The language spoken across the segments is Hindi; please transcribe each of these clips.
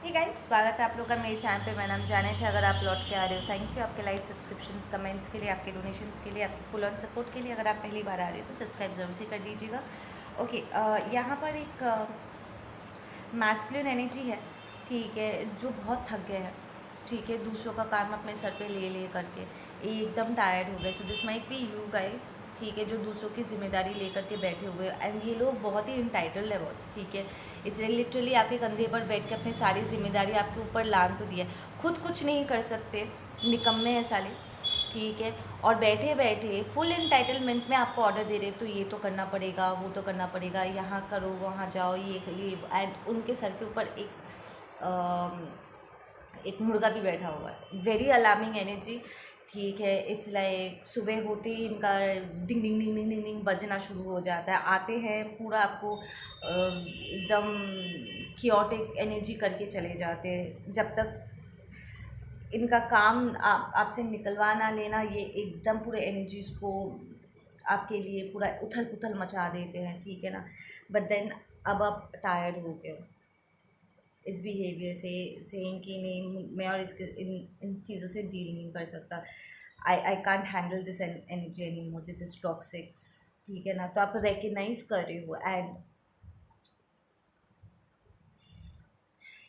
हे गाइस, स्वागत है आप लोग का मेरे चैनल पे। मेरा नाम जानेट है। अगर आप लौट के आ रहे हो, थैंक यू आपके लाइक, सब्सक्रिप्शंस, कमेंट्स के लिए, आपके डोनेशंस के लिए, आपके फुल ऑन सपोर्ट के लिए। अगर आप पहली बार आ रहे हो तो सब्सक्राइब ज़रूर से कर दीजिएगा। ओके, यहाँ पर एक मैस्कुलिन एनर्जी है, ठीक है, जो बहुत थक गए हैं, ठीक है, दूसरों का काम अपने सर पे ले ले करके ये एकदम टायर्ड हो गए। So this might be you guys, ठीक है, जो दूसरों की जिम्मेदारी लेकर के बैठे हुए। एंड ये लोग बहुत ही इंटाइटल्ड है बॉस, ठीक है। इसे लिटरली आपके कंधे पर बैठ के अपनी सारी जिम्मेदारी आपके ऊपर लाद तो दिया है, खुद कुछ नहीं कर सकते, निकम्मे हैं साले, ठीक है। और बैठे बैठे फुल इंटाइटलमेंट में आपको ऑर्डर दे रहे, तो ये तो करना पड़ेगा, वो तो करना पड़ेगा, यहाँ करो, वहाँ जाओ, ये एंड उनके सर के ऊपर एक मुर्गा भी बैठा हुआ है। वेरी अलार्मिंग एनर्जी, ठीक है। इट्स लाइक सुबह होते ही इनका डिंग डिंग डिंग डिंग डिंग डिंग बजना शुरू हो जाता है। आते हैं, पूरा आपको एकदम कियोटिक एनर्जी करके चले जाते हैं। जब तक इनका काम आपसे निकलवा ना लेना, ये एकदम पूरे एनर्जीज को आपके लिए पूरा उथल पुथल मचा देते हैं, ठीक है ना। बट देन अब आप टायर्ड हो गए हो इस बिहेवियर से, सेइंग कि नहीं, मैं और इसके इन चीज़ों से डील नहीं कर सकता। I can't handle this energy any more, this is toxic, ठीक है ना। तो आप रिकग्नाइज कर रहे हो। एंड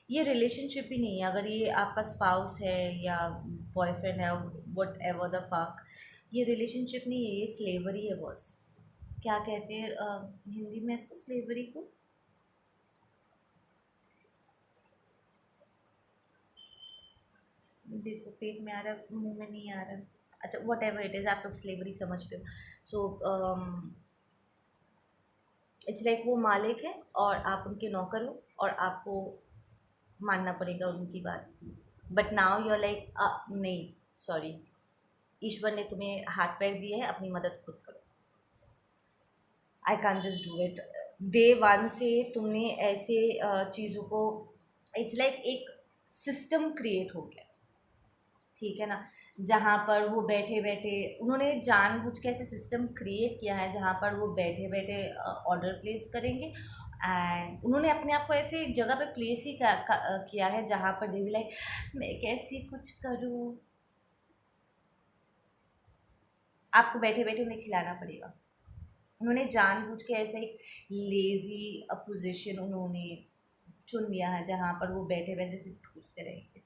ये रिलेशनशिप ही नहीं है। अगर ये आपका स्पाउस है या बॉयफ्रेंड है, वट एवर द फक, ये रिलेशनशिप नहीं है, ये स्लेवरी है बॉस। क्या कहते हैं हिंदी में इसको, स्लेवरी को? देखो, पेट में आ रहा है, मुंह में नहीं आ रहा। अच्छा, वट एवर इट इज़, आप लोग स्लेवरी समझते हो। सो इट्स लाइक वो मालिक है और आप उनके नौकर हो, और आपको मानना पड़ेगा उनकी बात। But now you are like नहीं, सॉरी, ईश्वर ने तुम्हें हाथ पैर दिए है, अपनी मदद खुद करो। I can just do it. Day one से तुमने ऐसे चीज़ों को, इट्स लाइक एक सिस्टम क्रिएट हो गया, ठीक है ना। जहाँ पर वो बैठे बैठे, उन्होंने जानबूझ के ऐसे सिस्टम क्रिएट किया है जहाँ पर वो बैठे बैठे ऑर्डर प्लेस करेंगे। एंड उन्होंने अपने आप को ऐसे एक जगह पे प्लेस ही किया है जहाँ पर दे भी लाइक, मैं कैसे कुछ करूँ, आपको बैठे बैठे उन्हें खिलाना पड़ेगा। उन्होंने जानबूझ के ऐसे एक लेज़ी पोजीशन उन्होंने चुन लिया है जहाँ पर वो बैठे बैठे सिर्फ ठूसते रहेंगे।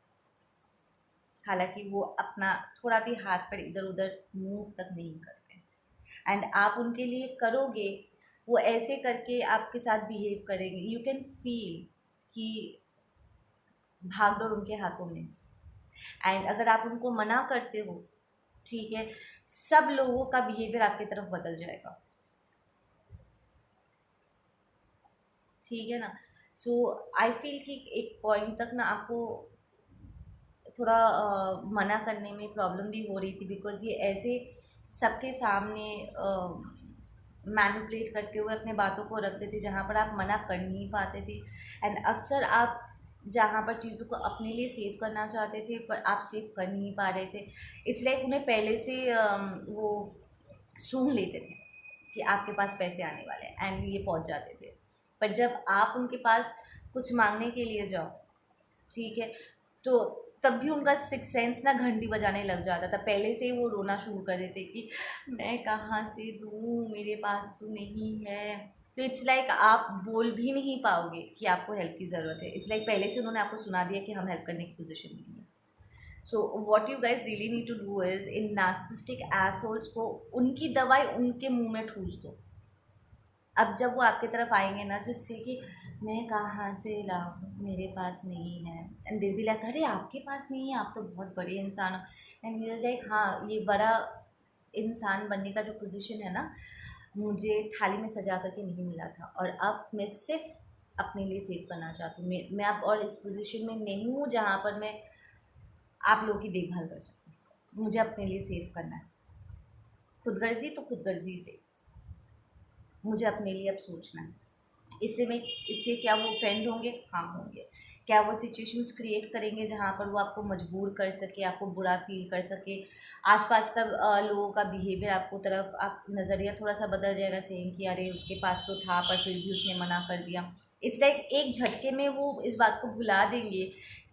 हालांकि वो अपना थोड़ा भी हाथ पर इधर उधर मूव तक नहीं करते। एंड आप उनके लिए करोगे, वो ऐसे करके आपके साथ बिहेव करेंगे, यू कैन फील कि भागदौड़ उनके हाथों में। एंड अगर आप उनको मना करते हो, ठीक है, सब लोगों का बिहेवियर आपकी तरफ बदल जाएगा, ठीक है ना। सो आई फील कि एक पॉइंट तक ना आपको थोड़ा मना करने में प्रॉब्लम भी हो रही थी, बिकॉज़ ये ऐसे सबके सामने मैनिपुलेट करते हुए अपने बातों को रखते थे जहाँ पर आप मना कर नहीं पाते थे। एंड अक्सर आप जहाँ पर चीज़ों को अपने लिए सेव करना चाहते थे पर आप सेव कर नहीं पा रहे थे। इट्स लाइक उन्हें पहले से वो सूंघ लेते थे कि आपके पास पैसे आने वाले हैं, एंड ये पहुँच जाते थे। पर जब आप उनके पास कुछ मांगने के लिए जाओ, ठीक है, तो तब भी उनका सिक्स सेंस ना घंटी बजाने लग जाता था। पहले से ही वो रोना शुरू कर देते कि मैं कहाँ से दूँ, मेरे पास तो नहीं है। तो इट्स लाइक आप बोल भी नहीं पाओगे कि आपको हेल्प की ज़रूरत है। इट्स लाइक पहले से उन्होंने आपको सुना दिया कि हम हेल्प करने की पोजीशन में नहीं है। So what you guys really need to do is, इन नार्सिसिस्टिक एसोल्स को उनकी दवाई उनके मुंह में ठूस दो। अब जब वो आपकी तरफ आएंगे ना, जिससे कि मैं कहाँ से लाऊं, मेरे पास नहीं है, एंड दे बी लाइक, अरे आपके पास नहीं है, आप तो बहुत बड़े इंसान हो। एंड ही इज लाइक, हाँ, ये बड़ा इंसान बनने का जो पोजीशन है ना, मुझे थाली में सजा करके नहीं मिला था, और अब मैं सिर्फ अपने लिए सेव करना चाहती हूँ। मैं अब और इस पोजीशन में नहीं हूँ जहाँ पर मैं आप लोगों की देखभाल कर सकूँ। मुझे अपने लिए सेव करना है, खुदगर्जी तो खुदगर्जी से, मुझे अपने लिए अब सोचना है। इससे क्या वो फ्रेंड होंगे? हाँ, होंगे। क्या वो सिचुएशंस क्रिएट करेंगे जहाँ पर वो आपको मजबूर कर सके, आपको बुरा फील कर सके? आसपास का लोगों का बिहेवियर आपको तरफ, आप नज़रिया थोड़ा सा बदल जाएगा, सेम कि अरे उसके पास तो था पर फिर भी उसने मना कर दिया। इट्स लाइक एक झटके में वो इस बात को भुला देंगे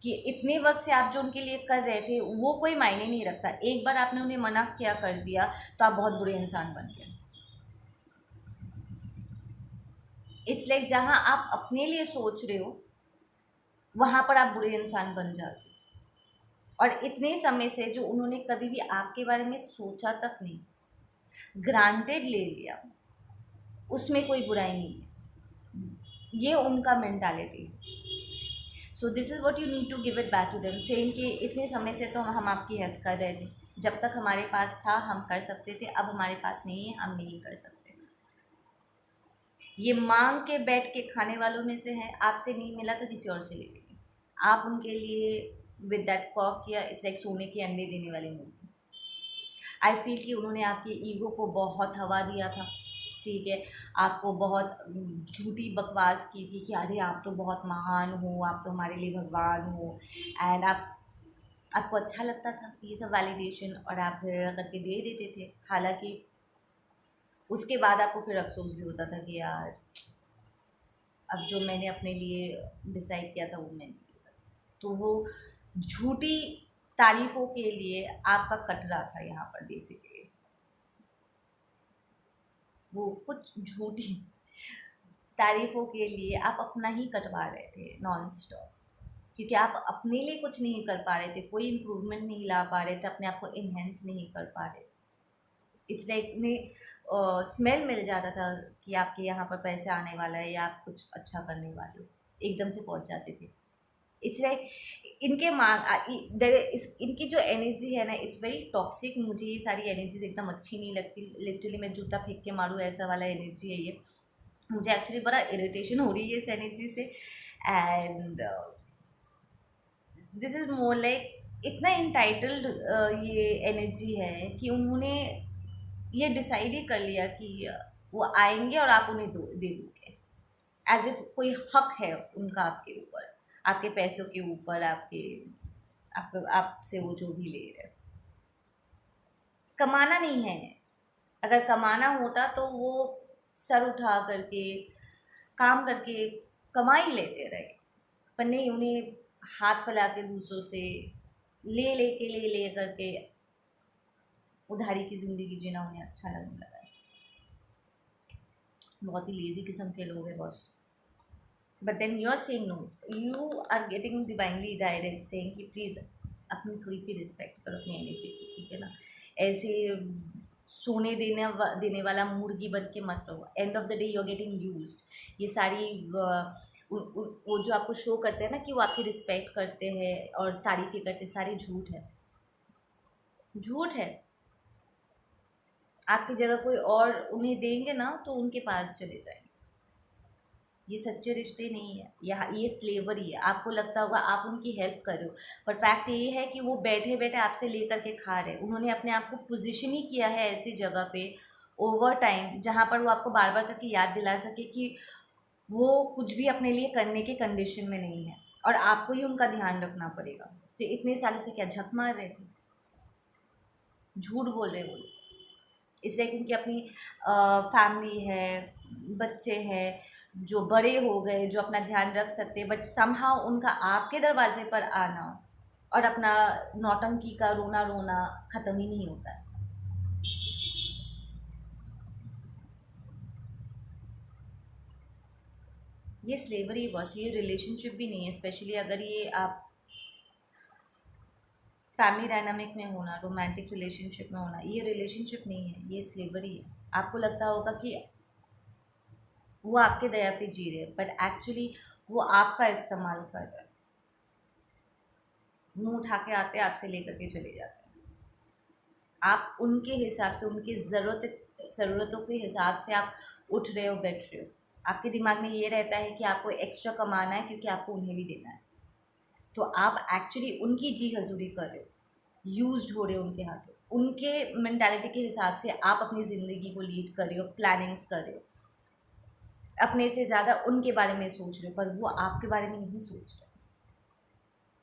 कि इतने वक्त से आप जो उनके लिए कर रहे थे वो कोई मायने नहीं रखता। एक बार आपने उन्हें मना क्या कर दिया तो आप बहुत बुरे इंसान बन गए। इट्स लाइक जहाँ आप अपने लिए सोच रहे हो वहाँ पर आप बुरे इंसान बन जाते हो। और इतने समय से जो उन्होंने कभी भी आपके बारे में सोचा तक नहीं, ग्रांटेड ले लिया, उसमें कोई बुराई नहीं है। ये उनका मेंटालिटी है। So this is what you need to give it back to them, saying कि इतने समय से तो हम आपकी हेल्प कर रहे थे, जब तक हमारे पास था हम कर सकते थे, अब हमारे पास नहीं है, हम नहीं कर सकते। ये मांग के बैठ के खाने वालों में से है, आपसे नहीं मिला तो किसी और से ले लेंगे। आप उनके लिए विद दैट कॉक किया, इट्स लाइक सोने के अंडे देने वाली मूवी। आई फील कि उन्होंने आपके ईगो को बहुत हवा दिया था, ठीक है, आपको बहुत झूठी बकवास की थी कि अरे आप तो बहुत महान हो, आप तो हमारे लिए भगवान हो, एंड आपको अच्छा लगता था ये सब वैलिडेशन, और आप फिर करके दे देते थे। हालांकि उसके बाद आपको फिर अफसोस भी होता था कि यार अब जो मैंने अपने लिए डिसाइड किया था वो मैं नहीं ले सकती। तो वो झूठी तारीफ़ों के लिए आपका कट रहा था यहाँ पर बेसिकली, वो कुछ झूठी तारीफ़ों के लिए आप अपना ही कटवा रहे थे नॉन स्टॉप, क्योंकि आप अपने लिए कुछ नहीं कर पा रहे थे, कोई इम्प्रूवमेंट नहीं ला पा रहे थे, अपने आप को इन्हेंस नहीं कर पा रहे थे। इट्स लाइक में स्मेल मिल जाता था कि आपके यहाँ पर पैसे आने वाला है या आप कुछ अच्छा करने वाले हो, एकदम से पहुँच जाते थे। इट्स लाइक इनके इनकी जो एनर्जी है ना, इट्स वेरी टॉक्सिक। मुझे ये सारी एनर्जीज एकदम अच्छी नहीं लगती, लिटरली मैं जूता फेंक के मारूँ ऐसा वाला एनर्जी है ये। मुझे एक्चुअली बड़ा इरिटेशन हो रही है इस एनर्जी से। And this is more like इतना इंटाइटल्ड ये एनर्जी है कि उन्होंने ये डिसाइड ही कर लिया कि वो आएंगे और आप उन्हें दे दोगे, एज इफ कोई हक है उनका आपके ऊपर, आपके पैसों के ऊपर, आपसे वो जो भी ले रहे। कमाना नहीं है, अगर कमाना होता तो वो सर उठा करके काम करके कमा ही लेते रहे, पर नहीं, उन्हें हाथ फैला के दूसरों से ले करके उधारी की ज़िंदगी जीना उन्हें अच्छा लगने लगा है। बहुत ही लेज़ी किस्म के लोग हैं boss. But then you are saying no, you are getting divinely direct saying कि प्लीज़ अपनी थोड़ी सी रिस्पेक्ट करो अपनी एनर्जी की, ठीक है ना। ऐसे सोने देने वाला मुर्गी बन के मत रहो। End of the day you are getting used. ये सारी वो जो आपको शो करते हैं ना कि वो आपकी रिस्पेक्ट करते हैं और तारीफ़ें करते हैं, सारी झूठ है, झूठ है। आपकी जगह कोई और उन्हें देंगे ना तो उनके पास चले जाएंगे। ये सच्चे रिश्ते नहीं है, ये स्लेवरी है। आपको लगता होगा आप उनकी हेल्प कर रहे हो, पर फैक्ट ये है कि वो बैठे बैठे आपसे ले करके खा रहे हैं। उन्होंने अपने आप को पोजीशन ही किया है ऐसी जगह पे ओवर टाइम, जहाँ पर वो आपको बार बार करके याद दिला सके कि वो कुछ भी अपने लिए करने के कंडीशन में नहीं है और आपको ही उनका ध्यान रखना पड़ेगा। तो इतने सालों से क्या झक मार रहे थे, झूठ बोल रहे वो लोग। इसलिए उनकी अपनी फैमिली है, बच्चे हैं जो बड़े हो गए, जो अपना ध्यान रख सकते हैं, बट समहाउ उनका आपके दरवाजे पर आना और अपना नौटंकी का रोना रोना ख़त्म ही नहीं होता है। ये स्लेवरी बस, ये रिलेशनशिप भी नहीं है, स्पेशली अगर ये आप फैमिली डायनामिक में होना, रोमांटिक रिलेशनशिप में होना, ये रिलेशनशिप नहीं है, ये स्लेवरी है। आपको लगता होगा कि वो आपके दया पे जी रहे हैं, बट एक्चुअली वो आपका इस्तेमाल कर रहे हैं। मुंह उठा के आते हैं, आपसे लेकर के चले जाते हैं। आप उनके हिसाब से, उनकी ज़रूरतों के हिसाब से आप उठ रहे हो, बैठ रहे हो। आपके दिमाग में ये रहता है कि आपको एक्स्ट्रा कमाना है क्योंकि आपको उन्हें भी देना है। तो आप एक्चुअली उनकी जी हजूरी कर रहे हो, यूज्ड हो रहे हो उनके हाथों। उनके मेंटालिटी के हिसाब से आप अपनी ज़िंदगी को लीड कर रहे हो, प्लानिंग्स कर रहे हो, अपने से ज़्यादा उनके बारे में सोच रहे हो, पर वो आपके बारे में नहीं सोच रहे।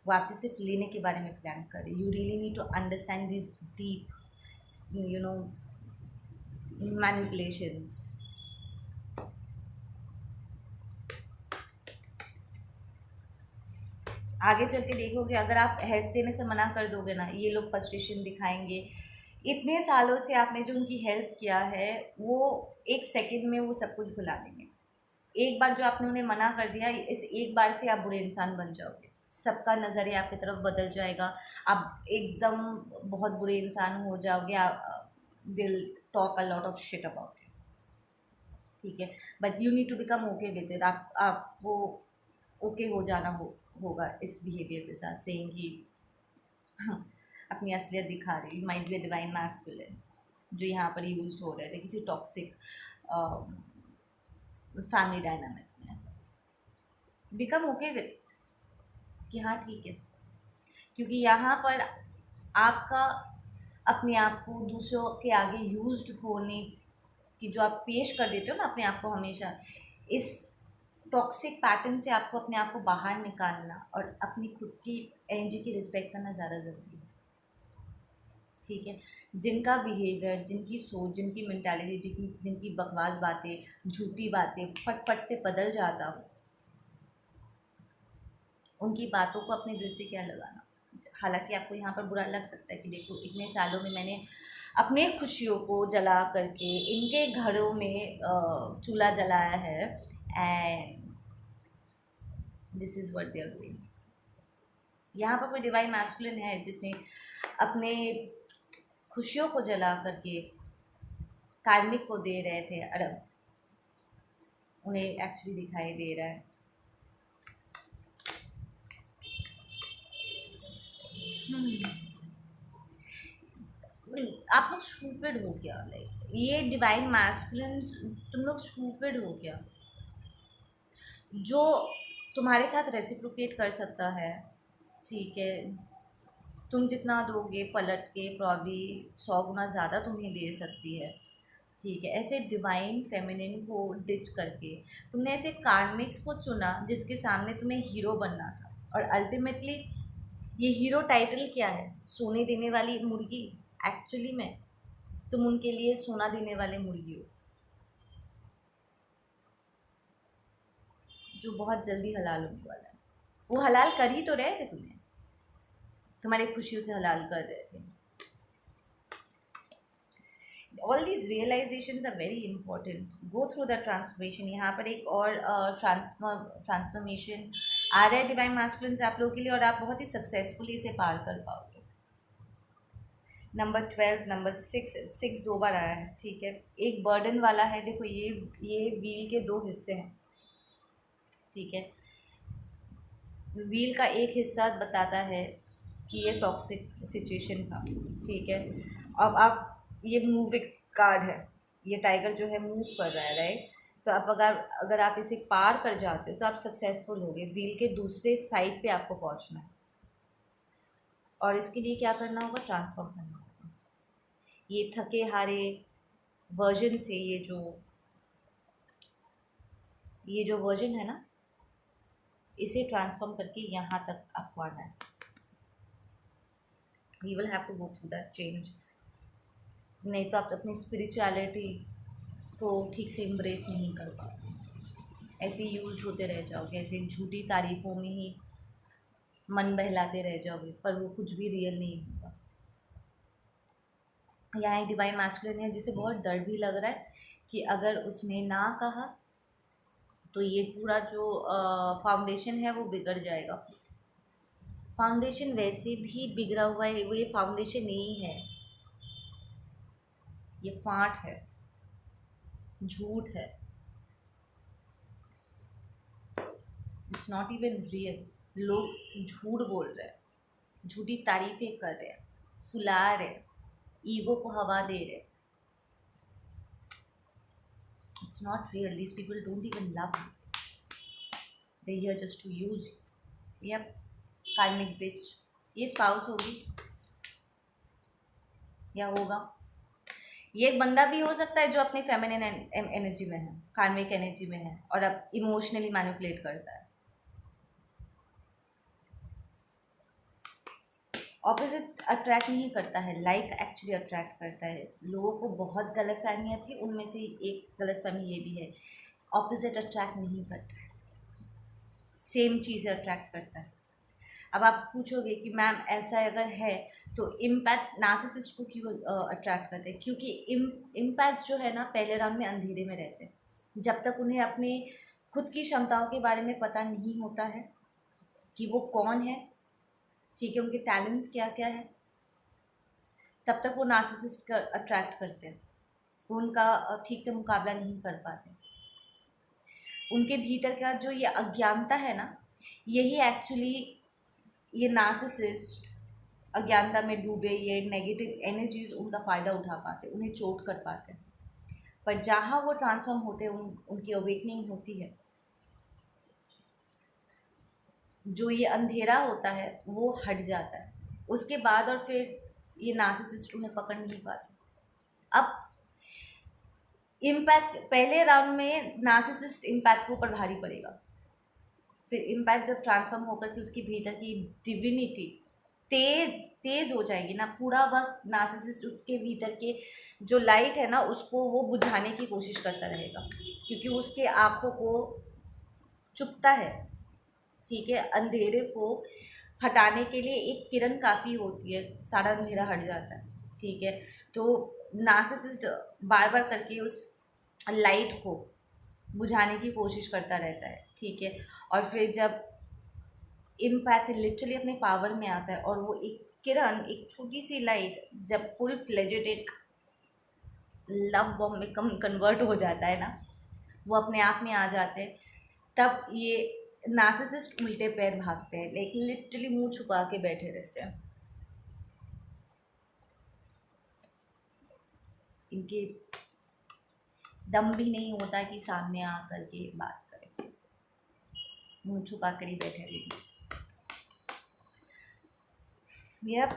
वो आपसे सिर्फ लेने के बारे में प्लान कर रहे। You really need to understand this deep manipulations. आगे चल के देखोगे, अगर आप हेल्प देने से मना कर दोगे ना, ये लोग फ्रस्ट्रेशन दिखाएंगे। इतने सालों से आपने जो उनकी हेल्प किया है, वो एक सेकंड में वो सब कुछ भुला देंगे। एक बार जो आपने उन्हें मना कर दिया, इस एक बार से आप बुरे इंसान बन जाओगे, सबका नज़रिया आपकी तरफ बदल जाएगा, आप एकदम बहुत बुरे इंसान हो जाओगे। They'll talk a lot of shit about you, ठीक है। But you need to become okay with it. आपको ओके हो जाना होगा इस बिहेवियर के साथ, सेइंग कि अपनी असलियत दिखा रही, might be a divine masculine जो यहाँ पर यूज हो रहे थे किसी टॉक्सिक फैमिली डायनामिक में। बिकम ओके विद कि हाँ ठीक है, क्योंकि यहाँ पर आपका अपने आप को दूसरों के आगे यूज्ड होने की जो आप पेश कर देते हो ना अपने आप को, हमेशा इस टॉक्सिक पैटर्न से आपको अपने आप को बाहर निकालना और अपनी खुद की एनर्जी की रिस्पेक्ट करना ज़्यादा ज़रूरी है, ठीक है। जिनका बिहेवियर, जिनकी सोच, जिनकी मेंटालिटी, जिनकी बकवास बातें, झूठी बातें फट से बदल जाता हो, उनकी बातों को अपने दिल से क्या लगाना। हालांकि आपको यहाँ पर बुरा लग सकता है कि देखो इतने सालों में मैंने अपने खुशियों को जला करके इनके घरों में चूल्हा जलाया है, and this is what they are doing. यहाँ पर कोई डिवाइन मैस्कुलिन है जिसने अपने खुशियों को जला करके कार्मिक को दे रहे थे, और उन्हें एक्चुअली दिखाई दे रहा है। आप लोग स्टूपिड हो क्या? लाइक ये डिवाइन मैस्कुलिन, तुम लोग स्टूपिड हो क्या? जो तुम्हारे साथ रेसिप्रोकेट कर सकता है, ठीक है, तुम जितना दोगे पलट के प्रॉब्ली 100 गुना ज़्यादा तुम्हें दे सकती है, ठीक है। ऐसे डिवाइन फेमिनिन को डिच करके तुमने ऐसे कार्मिक्स को चुना जिसके सामने तुम्हें हीरो बनना था, और अल्टीमेटली ये हीरो टाइटल क्या है? सोने देने वाली मुर्गी। एक्चुअली में तुम उनके लिए सोना देने वाले मुर्गी हो, जो बहुत जल्दी हलाल होने वाला है। वो हलाल कर ही तो रहे थे तुम्हें, तुम्हारी खुशियों से हलाल कर रहे थे। All these realisations are very important. Go through the transformation. यहाँ पर एक और ट्रांसफॉर्मेशन आ रहा है डिवाइन मैस्कुलिन से आप लोगों के लिए, और आप बहुत ही सक्सेसफुली इसे पार कर पाओगे। नंबर 12, नंबर 6 2 बार आया है, ठीक है। एक बर्डन वाला है, देखो ये व्हील के 2 हिस्से हैं, ठीक है। व्हील का एक हिस्सा बताता है कि ये टॉक्सिक सिचुएशन था, ठीक है। अब आप ये मूविंग कार्ड है, ये टाइगर जो है मूव कर रहा है, राइट। तो अब अगर आप इसे पार कर जाते हो तो आप सक्सेसफुल होगे, व्हील के दूसरे साइड पे आपको पहुंचना है, और इसके लिए क्या करना होगा? ट्रांसफॉर्म करना होगा। ये थके हारे वर्जन से ये जो वर्जन है ना, इसे ट्रांसफॉर्म करके यहाँ तक आपको आना है। You will have to go through that change, नहीं तो आप अपनी स्पिरिचुअलिटी को ठीक से एम्ब्रेस नहीं कर पाओगे। ऐसे यूज होते रह जाओगे, ऐसे झूठी तारीफ़ों में ही मन बहलाते रह जाओगे, पर वो कुछ भी रियल नहीं होगा। यहाँ एक डिवाइन मैस्कुलिन है जिसे बहुत डर भी लग रहा है कि अगर उसने ना कहा तो ये पूरा जो फाउंडेशन है वो बिगड़ जाएगा। फाउंडेशन वैसे भी बिगड़ा हुआ है, वो ये फाउंडेशन नहीं है, ये फांट है, झूठ है, इट्स नॉट इवन रियल। लोग झूठ बोल रहे हैं, झूठी तारीफ़ें कर रहे हैं, फुला रहे हैं, ईगो को हवा दे रहे हैं। It's not real. These people don't even love you, they here just to use you. Yup, karmic bitch. ये स्पाउस होगी या होगा, ये एक बंदा भी हो सकता है जो अपनी फेमिनिन एनर्जी में है, कार्मिक एनर्जी में है, और अब इमोशनली मैनिपुलेट करता है। ऑपोजिट अट्रैक्ट नहीं करता है, लाइक एक्चुअली अट्रैक्ट करता है। लोगों को बहुत गलत फहमियाँ थी, उनमें से एक गलत फहमी ये भी है, ऑपोजिट अट्रैक्ट नहीं करता है, सेम चीज़ें अट्रैक्ट करता है। अब आप पूछोगे कि मैम ऐसा अगर है तो इम्पैथ्स नार्सिसिस्ट को क्यों अट्रैक्ट करते हैं? क्योंकि इम्पैथ्स जो है ना पहले राउंड में अंधेरे में रहते हैं। जब तक उन्हें अपने खुद की क्षमताओं के बारे में पता नहीं होता है कि वो कौन है, ठीक है, उनके टैलेंट्स क्या क्या है, तब तक वो नार्सिसिस्ट का अट्रैक्ट करते हैं। वो उनका ठीक से मुकाबला नहीं कर पाते। उनके भीतर का जो ये अज्ञानता है ना, यही एक्चुअली ये नार्सिसिस्ट अज्ञानता में डूबे ये नेगेटिव एनर्जीज उनका फ़ायदा उठा पाते, उन्हें चोट कर पाते हैं। पर जहाँ वो ट्रांसफॉर्म होते हैं, उनकी अवेकनिंग होती है, जो ये अंधेरा होता है वो हट जाता है उसके बाद, और फिर ये नार्सिसिस्ट उन्हें पकड़ नहीं पाते। अब इम्पैक्ट पहले राउंड में नार्सिसिस्ट इम्पैक्ट के ऊपर भारी पड़ेगा। फिर इम्पैक्ट जब ट्रांसफॉर्म होकर के उसके भीतर की डिविनिटी तेज हो जाएगी ना, पूरा वक्त नार्सिसिस्ट उसके भीतर के जो लाइट है ना उसको वो बुझाने की कोशिश करता रहेगा, क्योंकि उसके आँखों को चुभता है, ठीक है। अंधेरे को हटाने के लिए एक किरण काफ़ी होती है, सारा अंधेरा हट जाता है, ठीक है। तो नार्सिसिस्ट बार बार करके उस लाइट को बुझाने की कोशिश करता रहता है, ठीक है। और फिर जब इम्पैथ लिटरली अपने पावर में आता है और वो एक किरण, एक छोटी सी लाइट जब फुल फ्लेजेड एक लव बॉम्ब में कन्वर्ट हो जाता है ना, वो अपने आप में आ जाते हैं, तब ये नार्सिसिस्ट उल्टे पैर भागते हैं, लाइक लिटरली मुंह छुपा के बैठे रहते हैं। इनके दम भी नहीं होता कि सामने आकर के बात करें, मुंह छुपा कर ही बैठे रहेंगे। यह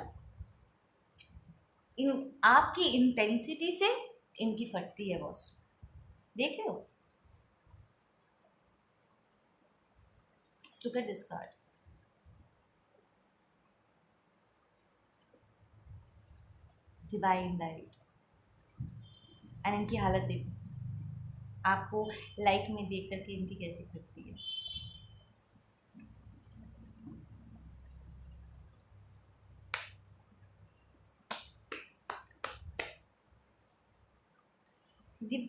इन आपकी इंटेंसिटी से इनकी फटती है बॉस, देख रहे हो। Look at this card. Divine light. And इनकी हालत देखो, आपको लाइट में देख करके इनकी कैसी फटती है।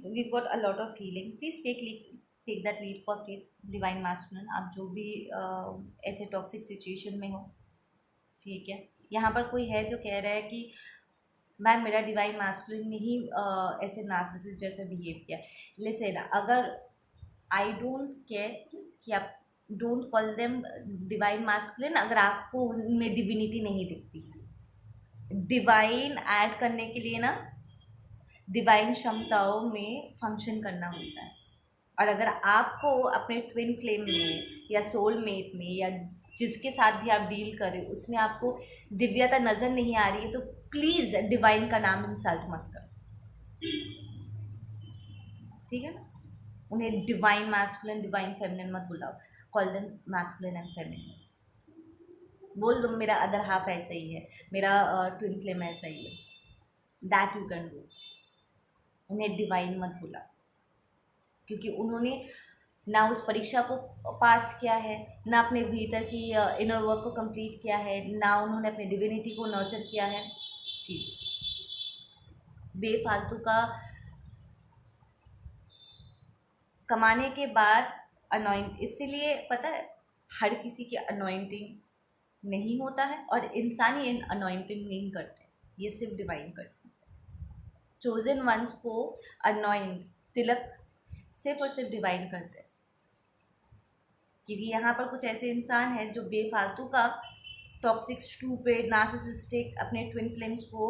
We've got a lot of healing. Please take that leap of faith, divine masculine. आप जो भी ऐसे टॉक्सिक सिचुएशन में हो, ठीक है, यहाँ पर कोई है जो कह रहा है कि मैम मेरा डिवाइन मास्कुलिन ने ही ऐसे नार्सिसिस्ट जैसे बिहेव किया। लिसन, अगर आई डोंट केयर कि आप don't call them divine masculine अगर आपको उनमें डिविनिटी नहीं दिखती है। डिवाइन ऐड करने के लिए ना डिवाइन क्षमताओं में फंक्शन करना होता है, और अगर आपको अपने ट्विन फ्लेम में या सोलमेट में या जिसके साथ भी आप डील करें उसमें आपको दिव्यता नज़र नहीं आ रही है, तो प्लीज़ डिवाइन का नाम इंसल्ट मत करो, ठीक है ना। उन्हें डिवाइन मैस्कुलिन डिवाइन फेमिनिन मत बुलाओ, call them masculine and feminine. बोल दो मेरा अदर हाफ ऐसा ही है, मेरा ट्विन फ्लेम ऐसा ही है, दैट यू कैन डू। उन्हें डिवाइन मत बुलाओ, क्योंकि उन्होंने ना उस परीक्षा को पास किया है, ना अपने भीतर की इनर वर्क को कंप्लीट किया है, ना उन्होंने अपने डिविनिटी को नर्चर किया है। प्लीज़ बेफालतू का कमाने के बाद अनॉइंट, इसीलिए पता है हर किसी की अनॉइंटिंग नहीं होता है, और इंसान ही अनॉइंटिंग नहीं करते, ये सिर्फ डिवाइन करते हैं। चोजन वंस को अनॉइंट तिलक सिर्फ और सिर्फ डिवाइन करते हैं, क्योंकि यहाँ पर कुछ ऐसे इंसान हैं जो बेफालतू का टॉक्सिक स्टूपिड नार्सिसिस्टिक अपने ट्विन फ्लेम्स को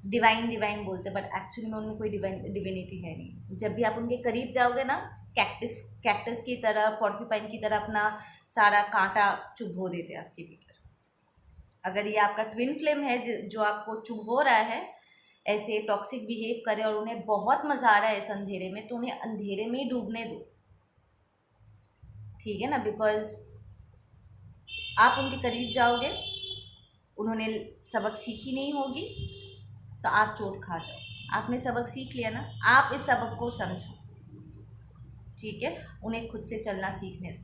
डिवाइन बोलते हैं, बट एक्चुअली में उनमें कोई डिविनिटी है नहीं। जब भी आप उनके करीब जाओगे ना, कैक्टस की तरह, पॉर्क्यूपाइन की तरह अपना सारा कांटा चुभो देते हैं आपके भीतर। अगर ये आपका ट्विन फ्लेम है जो आपको चुभो रहा है, ऐसे टॉक्सिक बिहेव करे और उन्हें बहुत मज़ा आ रहा है इस अंधेरे में, तो उन्हें अंधेरे में ही डूबने दो, ठीक है ना। बिकॉज आप उनके करीब जाओगे, उन्होंने सबक सीखी नहीं होगी, तो आप चोट खा जाओ। आपने सबक सीख लिया ना, आप इस सबक को समझो, ठीक है। उन्हें खुद से चलना सीखने दो,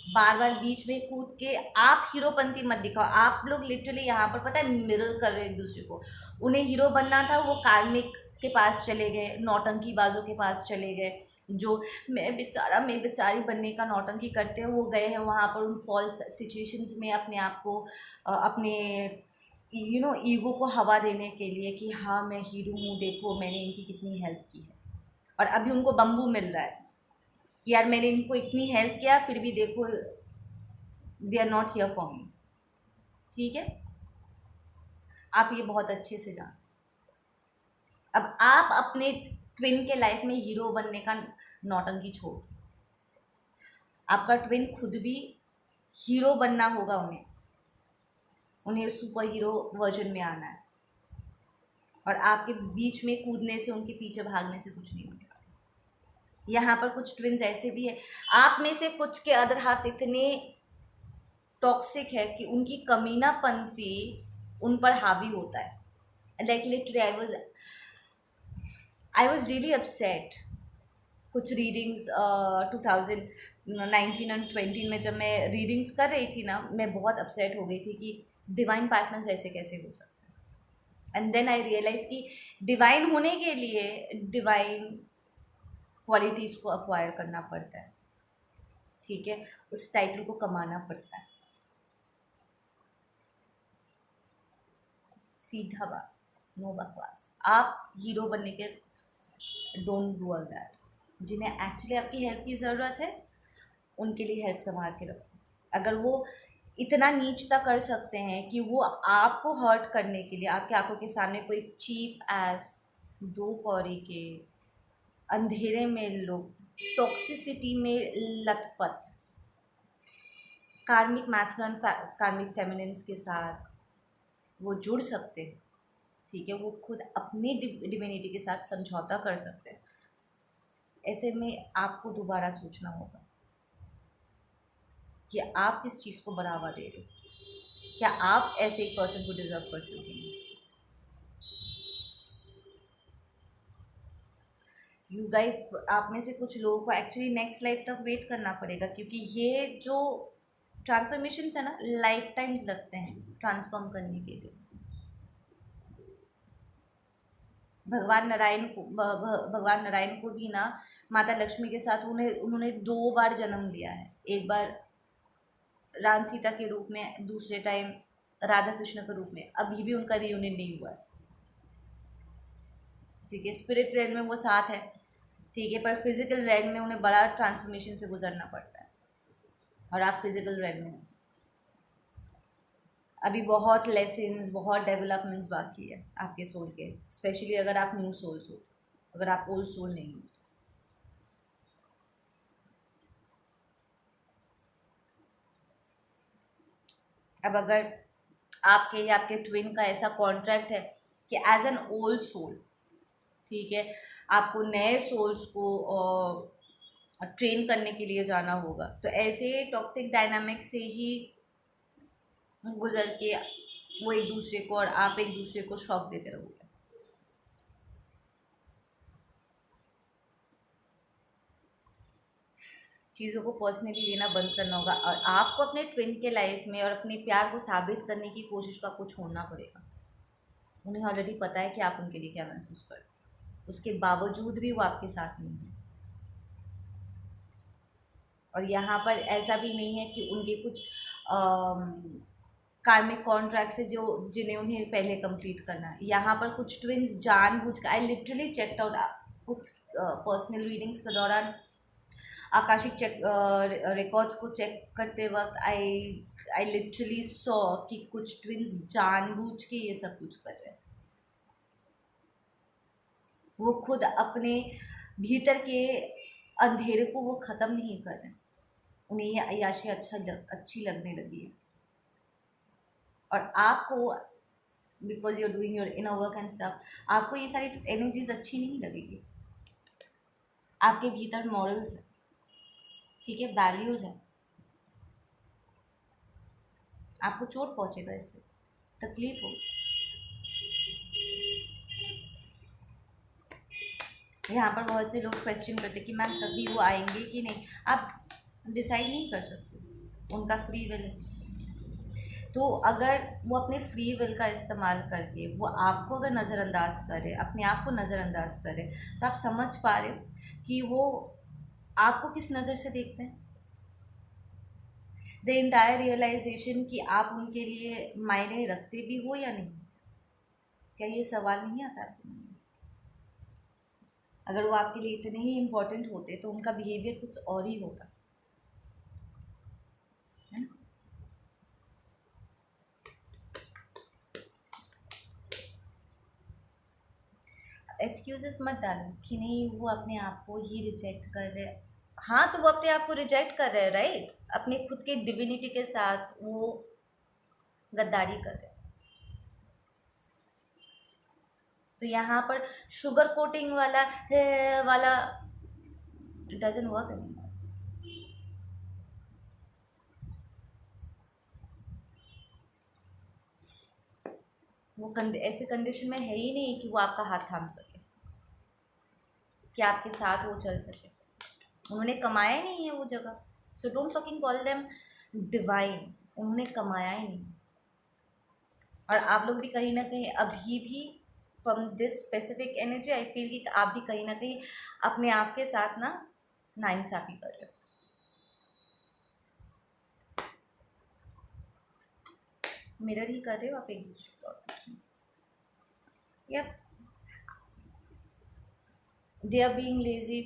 बार बार बीच में कूद के आप हीरोपंती मत दिखाओ। आप लोग लिटरली यहाँ पर पता है मिरर कर रहे हैं एक दूसरे को। उन्हें हीरो बनना था, वो कार्मिक के पास चले गए, नौटंकी बाजों के पास चले गए, जो मैं बेचारी बनने का नौटंकी करते हैं, वो गए हैं वहाँ पर उन फॉल्स सिचुएशंस में अपने आप को अपने ईगो को हवा देने के लिए कि हाँ मैं हीरो हूँ, देखो मैंने इनकी कितनी हेल्प की है। और अभी उनको बम्बू मिल रहा है कि यार मैंने इनको इतनी हेल्प किया, फिर भी देखो they are not here for me. ठीक है, आप ये बहुत अच्छे से जानते। अब आप अपने ट्विन के लाइफ में हीरो बनने का नौटंकी छोड़, आपका ट्विन खुद भी हीरो बनना होगा। उन्हें सुपर हीरो वर्जन में आना है, और आपके बीच में कूदने से, उनके पीछे भागने से कुछ नहीं होने वाला। यहाँ पर कुछ ट्विन्स ऐसे भी है, आप में से कुछ के अदर हाफ इतने टॉक्सिक है कि उनकी कमीनापंती उन पर हावी होता है। Like literally I was really upset. कुछ रीडिंग्स 2019 और 20 में जब मैं रीडिंग्स कर रही थी ना, मैं बहुत अपसेट हो गई थी कि डिवाइन पार्टनर्स ऐसे कैसे हो सकते हैं। एंड देन आई रियलाइज कि डिवाइन होने के लिए डिवाइन क्वालिटीज़ को अक्वायर करना पड़ता है। ठीक है, उस टाइटल को कमाना पड़ता है। सीधा बात, नो बकवास। आप हीरो बनने के डोंट डू ऑल दैट। जिन्हें एक्चुअली आपकी हेल्प की ज़रूरत है उनके लिए हेल्प संभाल के रखो। अगर वो इतना नीचता कर सकते हैं कि वो आपको हर्ट करने के लिए आपकी आंखों के सामने कोई चीप एस, दो कौड़ी के, अंधेरे में लोग, टॉक्सिसिटी में लथपथ, कार्मिक मैस्कुलिन कार्मिक फेमिनिन्स के साथ वो जुड़ सकते हैं। ठीक है, वो खुद अपनी डिविनिटी के साथ समझौता कर सकते हैं। ऐसे में आपको दोबारा सोचना होगा कि आप किस चीज़ को बढ़ावा दे रहे हो। क्या आप ऐसे एक पर्सन को डिजर्व करते हो कि नहीं? यू गाइस, आप में से कुछ लोगों को एक्चुअली नेक्स्ट लाइफ तक वेट करना पड़ेगा, क्योंकि ये जो ट्रांसफॉर्मेशंस है ना, लाइफ टाइम्स लगते हैं ट्रांसफॉर्म करने के लिए। भगवान नारायण को भी ना माता लक्ष्मी के साथ उन्होंने 2 बार जन्म लिया है। एक बार राम सीता के रूप में, दूसरे टाइम राधा कृष्ण के रूप में। अभी भी उनका रियूनियन नहीं हुआ है। ठीक है, स्पिरिट रेल में वो साथ है, ठीक है, पर फिजिकल रेल में उन्हें बड़ा ट्रांसफॉर्मेशन से गुजरना पड़ता है, और आप फिजिकल रेल में अभी बहुत लेसन्स, बहुत डेवलपमेंट्स बाकी है आपके सोल के, स्पेशली अगर आप न्यू सोल्स हो, अगर आप ओल्ड सोल नहीं हो। अब अगर आपके या आपके ट्विन का ऐसा कॉन्ट्रैक्ट है कि एज एन ओल्ड सोल, ठीक है, आपको नए सोल्स को ट्रेन करने के लिए जाना होगा, तो ऐसे टॉक्सिक डायनामिक से ही गुजर के वो एक दूसरे को और आप एक दूसरे को शॉक देते रहोगे। चीज़ों को पर्सनली लेना बंद करना होगा, और आपको अपने ट्विन के लाइफ में और अपने प्यार को साबित करने की कोशिश का आपको छोड़ना पड़ेगा। उन्हें ऑलरेडी पता है कि आप उनके लिए क्या महसूस करते हैं, उसके बावजूद भी वो आपके साथ नहीं है। और यहाँ पर ऐसा भी नहीं है कि उनके कुछ कार्मिक कॉन्ट्रैक्ट से जो जिन्हें उन्हें पहले कंप्लीट करना है। यहाँ पर कुछ ट्विन्स जानबूझ कर, आई लिटरली चेकड आउट कुछ पर्सनल रीडिंग्स के दौरान, आकाशिक चेक रिकॉर्ड्स को चेक करते वक्त आई लिटरली सॉ कि कुछ ट्विन्स जानबूझ के ये सब कुछ कर रहे हैं। वो खुद अपने भीतर के अंधेरे को वो ख़त्म नहीं कर रहे, उन्हें ये अय्याशी अच्छी लगने लगी है। और आपको, because you are doing your inner work and stuff, आपको ये सारी एनर्जीज अच्छी नहीं लगेगी। आपके भीतर मॉरल्स है, ठीक है, वैल्यूज़ है, आपको चोट पहुंचेगा, इससे तकलीफ हो। यहाँ पर बहुत से लोग क्वेश्चन करते कि मैम कभी वो आएंगे कि नहीं। आप डिसाइड नहीं कर सकते, उनका फ्री विल है। तो अगर वो अपने फ्री विल का इस्तेमाल करके वो आपको अगर नज़रअंदाज करे, अपने आप को नज़रअंदाज करे, तो आप समझ पा रहे हो कि वो आपको किस नज़र से देखते हैं। द इंटायर रियलाइजेशन कि आप उनके लिए मायने रखते भी हो या नहीं, क्या ये सवाल नहीं आता आपके मन में? अगर वो आपके लिए इतने ही इम्पोर्टेंट होते तो उनका बिहेवियर कुछ और ही होता, है ना। एक्सक्यूजेस मत डालो कि नहीं वो अपने आप को ही रिजेक्ट कर रहे हैं। हाँ, तो वो अपने आप को रिजेक्ट कर रहे हैं, राइट। अपने खुद के डिविनिटी के साथ वो गद्दारी कर रहे हैं। तो यहाँ पर शुगर कोटिंग वाला है वाला डजंट वर्क एनीमोर। वो ऐसे कंडीशन में है ही नहीं कि वो आपका हाथ थाम सके, कि आपके साथ वो चल सके। उन्होंने कमाया ही नहीं है वो जगह, so don't fucking call them divine. उन्होंने कमाया ही नहीं। और आप लोग भी कहीं ना कहीं अभी भी from this specific energy I feel कि आप भी कहीं ना कहीं अपने आप के साथ ना नाइंसाफ़ी कर रहे हो। मिरर ही कर रहे हो आप एक दूसरे को। या they are being lazy,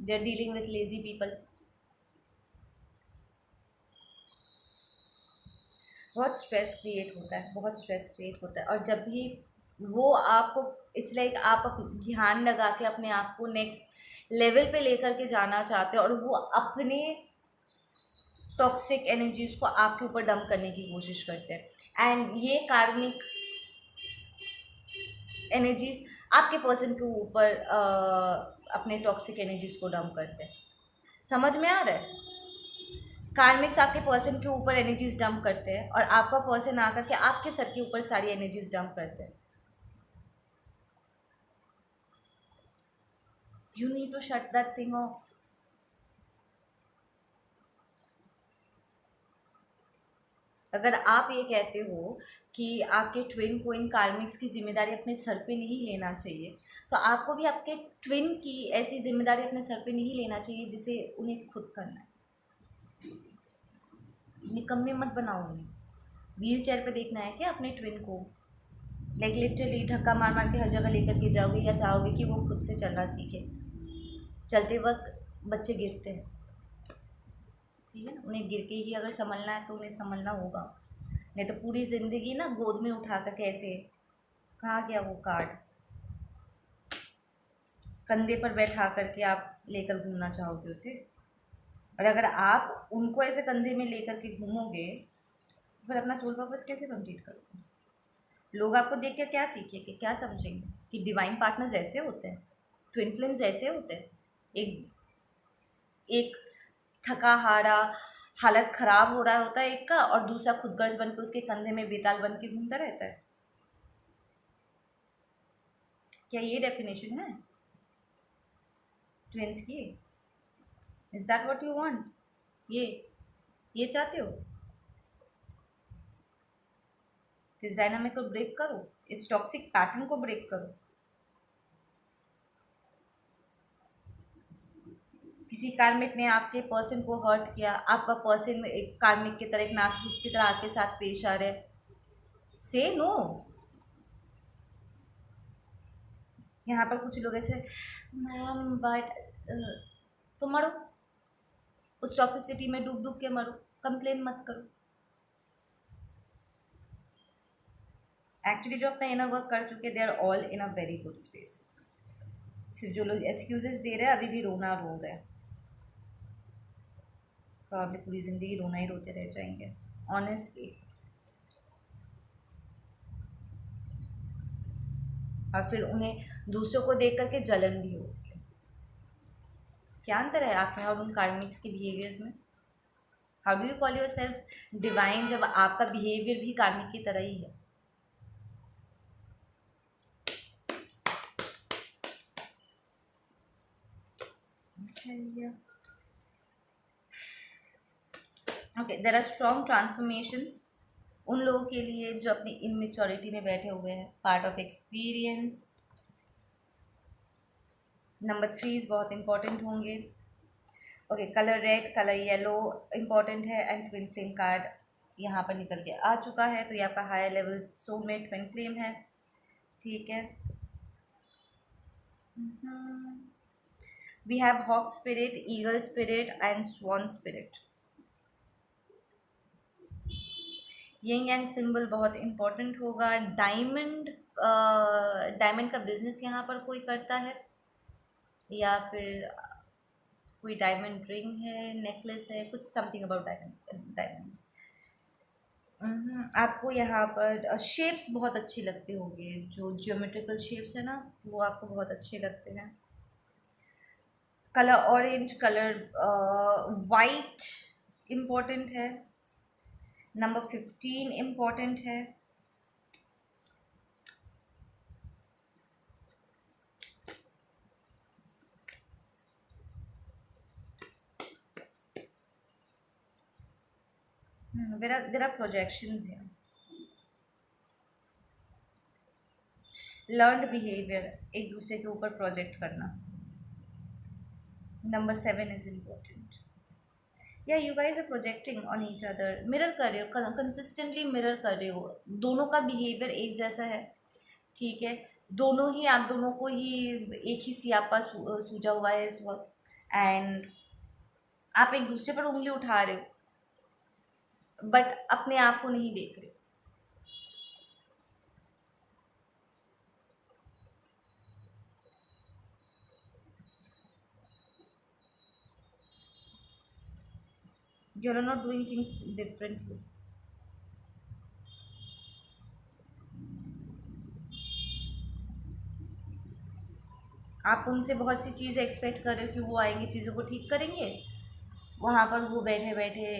they are dealing with lazy people. बहुत स्ट्रेस क्रिएट होता है, बहुत स्ट्रेस क्रिएट होता है। और जब भी वो आपको इट्स लाइक आप ध्यान लगा के अपने आप को नेक्स्ट लेवल पे लेकर के जाना चाहते हो और वो अपने टॉक्सिक एनर्जीज को आपके ऊपर डंप करने की कोशिश करते हैं। एंड ये कार्मिक एनर्जीज आपके पर्सन के ऊपर अपने टॉक्सिक एनर्जीज को डंप करते हैं। समझ में आ रहा है? कार्मिक्स आपके पर्सन के ऊपर एनर्जीज डंप करते हैं और आपका पर्सन आकर के आपके सर के ऊपर सारी एनर्जीज डंप करते हैं। You need to shut that thing off. अगर आप ये कहते हो कि आपके ट्विन को इन कार्मिक्स की जिम्मेदारी अपने सर पे नहीं लेना चाहिए, तो आपको भी आपके ट्विन की ऐसी जिम्मेदारी अपने सर पे नहीं लेना चाहिए जिसे उन्हें खुद करना है। निकम्मे मत बनाओ उन्हें। व्हील चेयर पर देखना है क्या अपने ट्विन को? लाइक लिटरली धक्का मार मार के हर जगह लेकर के जाओगे या चाहोगे कि वो खुद से चलना सीखे? चलते वक्त बच्चे गिरते हैं, ठीक है ना। उन्हें गिर के ही अगर संभलना है तो उन्हें संभलना होगा, नहीं तो पूरी ज़िंदगी ना गोद में उठा कर कैसे, कहाँ गया वो कार्ड, कंधे पर बैठा करके आप लेकर घूमना चाहोगे उसे। और अगर आप उनको ऐसे कंधे में लेकर के घूमोगे तो फिर अपना सोल पर्पस कैसे कंप्लीट करोगे? लोग आपको देख कर क्या सीखेंगे, क्या समझेंगे कि डिवाइन पार्टनर्स ऐसे होते हैं, ट्विन फ्लेम्स ऐसे होते हैं। एक एक थका हारा, हालत ख़राब हो रहा होता है एक का, और दूसरा खुदगर्ज बन के उसके कंधे में बेताल बन के घूमता रहता है। क्या ये डेफिनेशन है ट्विंस की? Is that what you want? ये चाहते हो? इस डायनामिक को ब्रेक करो, इस टॉक्सिक पैटर्न को ब्रेक करो। किसी कार्मिक ने आपके पर्सन को हर्ट किया, आपका पर्सन एक कार्मिक की तरह, एक नार्सिसिस्ट की तरह आपके साथ पेश आ रहे, से नो। यहाँ पर कुछ लोग ऐसे, मैम बट तो मरो, उस टॉक्सिसिटी में डूब डूब के मरो, कंप्लेन मत करो। एक्चुअली जो अपना इनर वर्क कर चुके they are all in a very good space. सिर्फ जो लोग एक्सक्यूजेस दे रहे हैं अभी भी रोना रो रहे हैं, तो अभी पूरी ज़िंदगी रोना ही रोते रह जाएंगे ऑनेस्टली। और फिर उन्हें दूसरों को देख करके जलन भी होती है। क्या अंतर है आप में और उन कार्मिक्स के बिहेवियर्स में? How do you call yourself divine जब आपका बिहेवियर भी कार्मिक की तरह ही है? Okay, there are strong transformations उन लोगों के लिए जो अपनी इमेच्योरिटी में बैठे हुए हैं, पार्ट ऑफ एक्सपीरियंस। नंबर 3 बहुत इंपॉर्टेंट होंगे। Okay, colour red, colour yellow important है, एंड ट्विन फ्लेम कार्ड यहाँ पर निकल के आ चुका है, तो ये आपका higher level soulmate twin flame है। ठीक है, we have hawk spirit, eagle spirit and swan spirit. Ying and symbol बहुत इम्पोर्टेंट होगा। डायमंड, डायमंड का बिजनेस यहाँ पर कोई करता है, या फिर कोई डायमंड रिंग है, नेकलेस है, कुछ समथिंग अबाउट डायमंड्स। आपको यहाँ पर शेप्स बहुत अच्छे लगते होंगे, जो ज्योमेट्रिकल शेप्स है ना, वो आपको बहुत अच्छे लगते हैं। Colour orange, colour white important है। नंबर 15 इम्पोर्टेंट है। there are projections here. Learned behaviour, एक दूसरे के ऊपर प्रोजेक्ट करना। Number 7 is important. या you guys are projecting on each other, mirror कर रहे हो, कंसिस्टेंटली मिरर कर रहे हो, दोनों का बिहेवियर एक जैसा है। ठीक है, दोनों ही, आप दोनों को ही एक ही सियापा सूझा हुआ है इस वक्त, एंड आप एक दूसरे पर उंगली उठा रहे हो, बट अपने आप को नहीं देख रहे। You are not doing things differently. आप उनसे बहुत सी चीज़ें एक्सपेक्ट कर रहे हो कि वो आएंगे, चीज़ों को ठीक करेंगे, वहाँ पर वो बैठे बैठे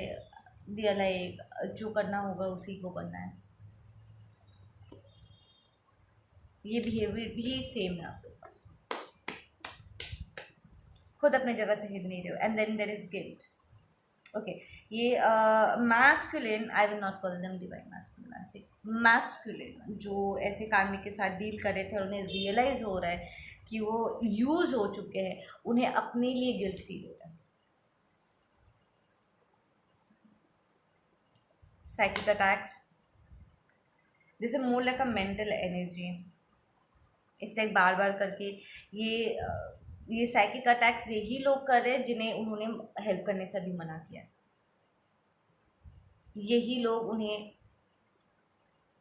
दिया लाइक जो करना होगा उसी को करना है। ये बिहेवियर भी सेम है, आप खुद अपने जगह से हिल नहीं रहे हो, and then there is guilt. Okay, ये masculine, I will not call them divine masculine, say masculine जो ऐसे कार्मिक के साथ डील कर रहे थे और उन्हें रियलाइज़ हो रहा है कि वो यूज़ हो चुके हैं, उन्हें अपने लिए गिल्ट फील हो रहा है। Psychic attacks, this is more like a mental energy, it's like बार बार करके ये साइकिक अटैक्स यही लोग कर रहे हैं जिन्हें उन्होंने हेल्प करने से भी मना किया। यही लोग उन्हें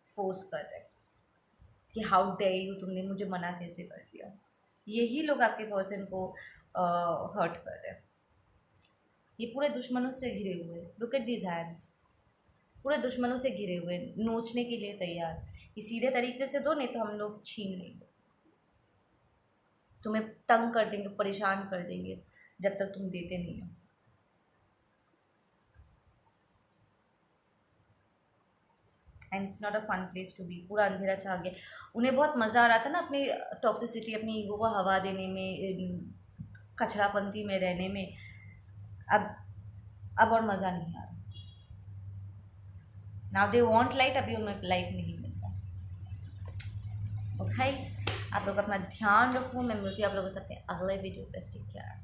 फोर्स कर रहे हैं कि हाउ डेयर यू, तुमने मुझे मना कैसे कर दिया। यही लोग आपके पर्सन को हर्ट कर रहे हैं। ये पूरे दुश्मनों से घिरे हुए, लुक एट दीज हैंड्स, पूरे दुश्मनों से घिरे हुए, नोचने के लिए तैयार, कि सीधे तरीके से दो, नहीं तो हम लोग छीन लेंगे, तुम्हें तंग कर देंगे, परेशान कर देंगे जब तक तुम देते नहीं हो। And it's not a fun place to be. पूरा अंधेरा छा गया। उन्हें बहुत मज़ा आ रहा था ना अपनी टॉक्सिसिटी, अपनी ईगो को हवा देने में, कचड़ापंथी में रहने में। अब और मज़ा नहीं आ रहा। नाउ दे वांट लाइट, अभी उन्हें लाइट नहीं मिल रहा। तो गाइस, आप लोग अपना ध्यान रखो। मैं मिलती हूँ आप लोगों से अपने अगले वीडियो पर। Take care.